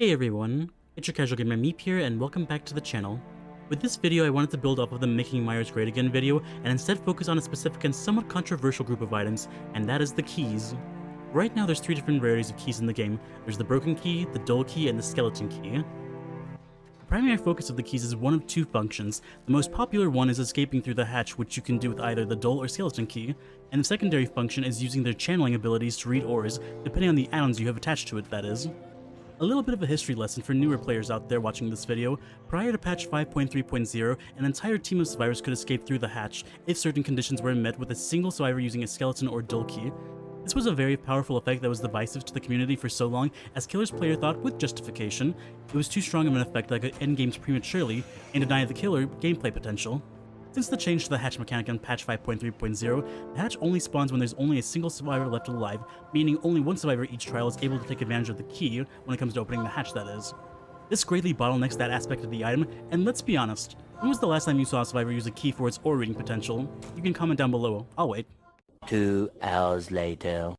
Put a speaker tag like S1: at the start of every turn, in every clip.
S1: Hey everyone, it's your casual gamer Meep here, and welcome back to the channel. With this video, I wanted to build off of the Making Myers Great Again video, and instead focus on a specific and somewhat controversial group of items, and that is the keys. Right now there's three different rarities of keys in the game. There's the broken key, the dull key, and the skeleton key. The primary focus of the keys is one of two functions. The most popular one is escaping through the hatch, which you can do with either the dull or skeleton key, and the secondary function is using their channeling abilities to read auras, depending on the add-ons you have attached to it, that is. A little bit of a history lesson for newer players out there watching this video. Prior to patch 5.3.0, an entire team of survivors could escape through the hatch if certain conditions were met with a single survivor using a skeleton or dull key. This was a very powerful effect that was divisive to the community for so long, as Killer's player thought, with justification, it was too strong of an effect that could end games prematurely and deny the killer gameplay potential. Since the change to the hatch mechanic on patch 5.3.0, the hatch only spawns when there's only a single survivor left alive, meaning only one survivor each trial is able to take advantage of the key when it comes to opening the hatch, that is. This greatly bottlenecks that aspect of the item, and let's be honest, when was the last time you saw a survivor use a key for its aura reading potential? You can comment down below, I'll wait.
S2: 2 hours later.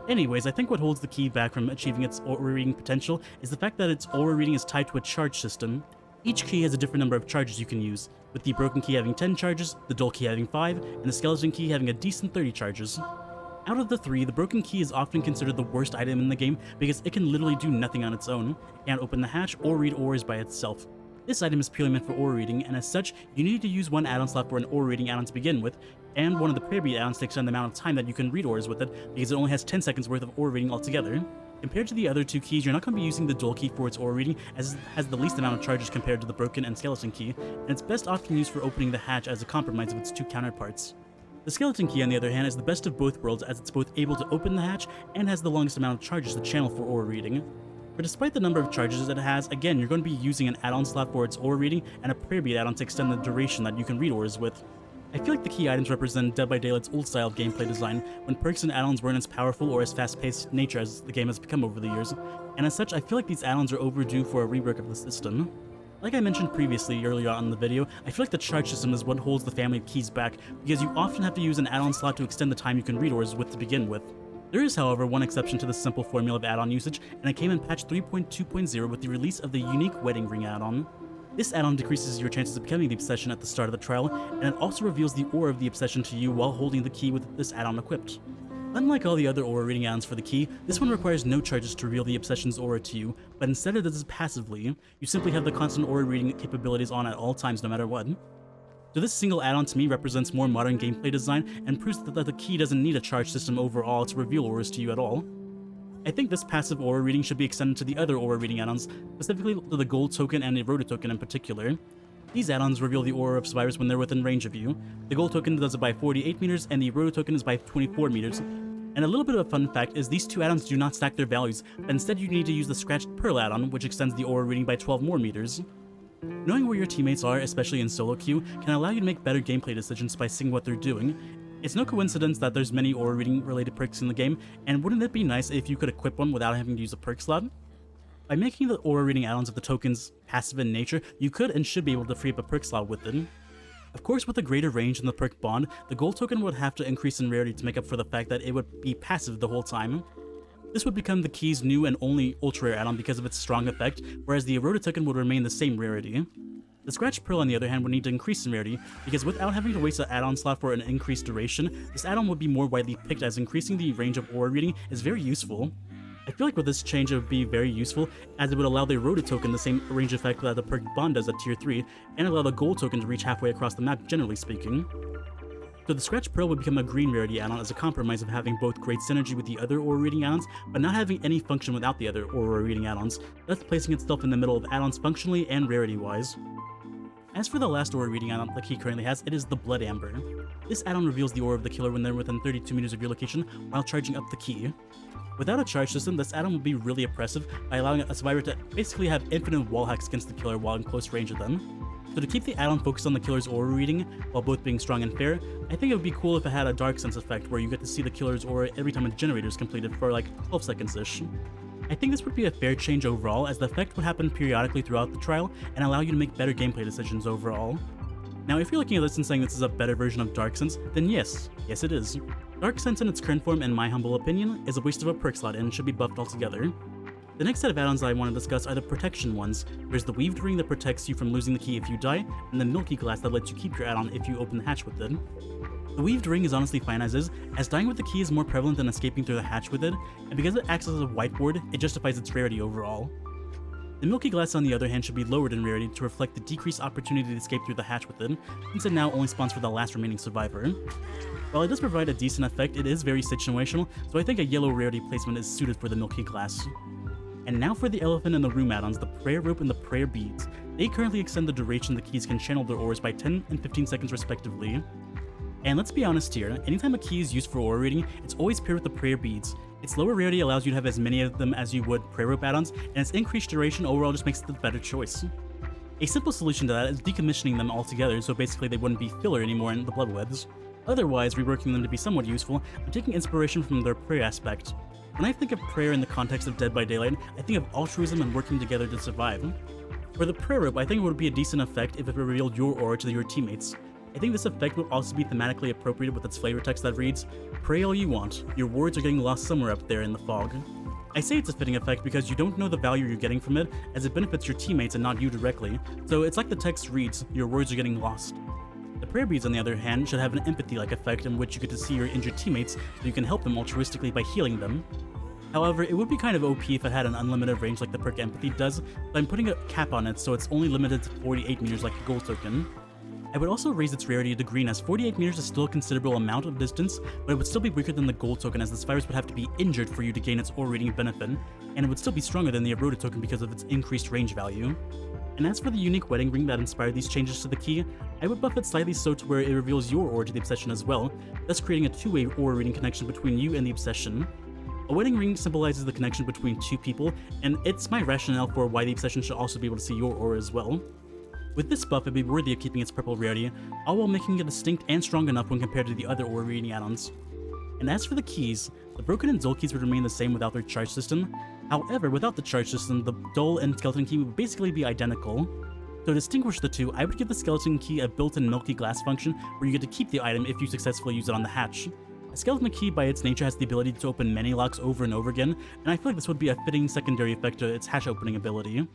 S1: Anyways, I think what holds the key back from achieving its aura reading potential is the fact that its aura reading is tied to a charge system. Each key has a different number of charges you can use, with the broken key having 10 charges, the dull key having 5, and the skeleton key having a decent 30 charges. Out of the three, the broken key is often considered the worst item in the game because it can literally do nothing on its own. It can't open the hatch or read auras by itself. This item is purely meant for aura reading, and as such, you need to use one add-on slot for an aura reading add-on to begin with, and one of the prayer bead add-ons to extend the amount of time that you can read auras with it, because it only has 10 seconds worth of aura reading altogether. Compared to the other two keys, you're not going to be using the dull key for its aura reading, as it has the least amount of charges compared to the broken and skeleton key, and it's best often used for opening the hatch as a compromise of its two counterparts. The skeleton key, on the other hand, is the best of both worlds, as it's both able to open the hatch and has the longest amount of charges to channel for aura reading. But despite the number of charges it has, again, you're going to be using an add-on slot for its aura reading and a prayer bead add-on to extend the duration that you can read auras with. I feel like the key items represent Dead by Daylight's old style of gameplay design, when perks and add-ons weren't as powerful or as fast-paced nature as the game has become over the years, and as such, I feel like these add-ons are overdue for a rework of the system. Like I mentioned previously earlier on in the video, I feel like the charge system is what holds the family of keys back, because you often have to use an add-on slot to extend the time you can read auras with to begin with. There is, however, one exception to this simple formula of add-on usage, and it came in patch 3.2.0 with the release of the unique Wedding Ring add-on. This add-on decreases your chances of becoming the obsession at the start of the trial, and it also reveals the aura of the obsession to you while holding the key with this add-on equipped. Unlike all the other aura reading add-ons for the key, this one requires no charges to reveal the obsession's aura to you, but instead it does it passively. You simply have the constant aura reading capabilities on at all times no matter what. So this single add-on to me represents more modern gameplay design and proves that the key doesn't need a charge system overall to reveal auras to you at all. I think this passive aura reading should be extended to the other aura reading add-ons, specifically to the gold token and the Rota token in particular. These add-ons reveal the aura of survivors when they're within range of you. The gold token does it by 48 meters and the Rota token is by 24 meters. And a little bit of a fun fact is these two add-ons do not stack their values, but instead you need to use the Scratched Pearl add-on, which extends the aura reading by 12 more meters. Knowing where your teammates are, especially in solo queue, can allow you to make better gameplay decisions by seeing what they're doing. It's no coincidence that there's many aura reading related perks in the game, and wouldn't it be nice if you could equip one without having to use a perk slot? By making the aura reading add-ons of the tokens passive in nature, you could and should be able to free up a perk slot with it. Of course, with a greater range in the perk bond, the gold token would have to increase in rarity to make up for the fact that it would be passive the whole time. This would become the key's new and only ultra rare add-on because of its strong effect, whereas the Rota token would remain the same rarity. The Scratched Pearl, on the other hand, would need to increase in rarity, because without having to waste an add-on slot for an increased duration, this add-on would be more widely picked, as increasing the range of aura reading is very useful. I feel like with this change it would be very useful, as it would allow the Rota token the same range effect that the perk bond does at tier 3, and allow the gold token to reach halfway across the map, generally speaking. So the Scratched Pearl would become a green rarity add-on as a compromise of having both great synergy with the other aura reading add-ons, but not having any function without the other aura reading add-ons, thus placing itself in the middle of add-ons functionally and rarity-wise. As for the last aura reading add-on the key currently has, it is the Blood Amber. This add-on reveals the aura of the killer when they're within 32 meters of your location while charging up the key. Without a charge system, this add-on would be really oppressive by allowing a survivor to basically have infinite wall hacks against the killer while in close range of them. So to keep the add-on focused on the killer's aura reading, while both being strong and fair, I think it would be cool if it had a Dark Sense effect where you get to see the killer's aura every time a generator is completed for like 12 seconds-ish. I think this would be a fair change overall, as the effect would happen periodically throughout the trial and allow you to make better gameplay decisions overall. Now if you're looking at this and saying this is a better version of Dark Sense, then yes it is. Dark Sense in its current form, in my humble opinion, is a waste of a perk slot and should be buffed altogether. The next set of add-ons I want to discuss are the protection ones. There's the Weaved Ring that protects you from losing the key if you die, and the Milky Glass that lets you keep your add-on if you open the hatch with it. The Weaved Ring is honestly fine as is, as dying with the key is more prevalent than escaping through the hatch with it, and because it acts as a whiteboard, it justifies its rarity overall. The Milky Glass, on the other hand, should be lowered in rarity to reflect the decreased opportunity to escape through the hatch with it, since it now only spawns for the last remaining survivor. While it does provide a decent effect, it is very situational, so I think a yellow rarity placement is suited for the Milky Glass. And now for the Elephant in the Room add-ons, the Prayer Rope and the Prayer Beads. They currently extend the duration the keys can channel their auras by 10 and 15 seconds respectively. And let's be honest here, anytime a key is used for aura reading, it's always paired with the Prayer Beads. Its lower rarity allows you to have as many of them as you would Prayer Rope add-ons, and its increased duration overall just makes it the better choice. A simple solution to that is decommissioning them altogether, so basically they wouldn't be filler anymore in the Bloodwebs. Otherwise, reworking them to be somewhat useful, I'm taking inspiration from their prayer aspect. When I think of prayer in the context of Dead by Daylight, I think of altruism and working together to survive. For the Prayer Rope, I think it would be a decent effect if it revealed your aura to your teammates. I think this effect would also be thematically appropriate with its flavor text that reads, "Pray all you want, your words are getting lost somewhere up there in the fog." I say it's a fitting effect because you don't know the value you're getting from it, as it benefits your teammates and not you directly, so it's like the text reads, "Your words are getting lost." The Prayer Beads, on the other hand, should have an empathy-like effect in which you get to see your injured teammates so you can help them altruistically by healing them. However, it would be kind of OP if it had an unlimited range like the perk Empathy does, but I'm putting a cap on it so it's only limited to 48 meters like the gold token. I would also raise its rarity to green, as 48 meters is still a considerable amount of distance, but it would still be weaker than the gold token, as this virus would have to be injured for you to gain its aura reading benefit, and it would still be stronger than the eroded token because of its increased range value. And as for the unique wedding ring that inspired these changes to the key, I would buff it slightly so to where it reveals your aura to the obsession as well, thus creating a two-way aura reading connection between you and the obsession. A wedding ring symbolizes the connection between two people, and it's my rationale for why the obsession should also be able to see your aura as well. With this buff, it'd be worthy of keeping its purple rarity, all while making it distinct and strong enough when compared to the other aura reading add-ons. And as for the keys, the Broken and Dull keys would remain the same without their charge system. However, without the charge system, the Dull and Skeleton key would basically be identical. To distinguish the two, I would give the Skeleton key a built-in Milky Glass function where you get to keep the item if you successfully use it on the hatch. A Skeleton key by its nature has the ability to open many locks over and over again, and I feel like this would be a fitting secondary effect to its hatch opening ability.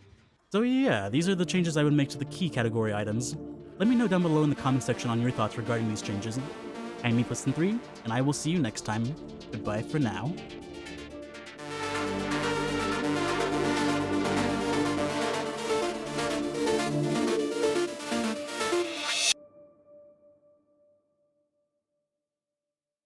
S1: So yeah, these are the changes I would make to the key category items. Let me know down below in the comment section on your thoughts regarding these changes. I'm Meatless3, and I will see you next time. Goodbye for now.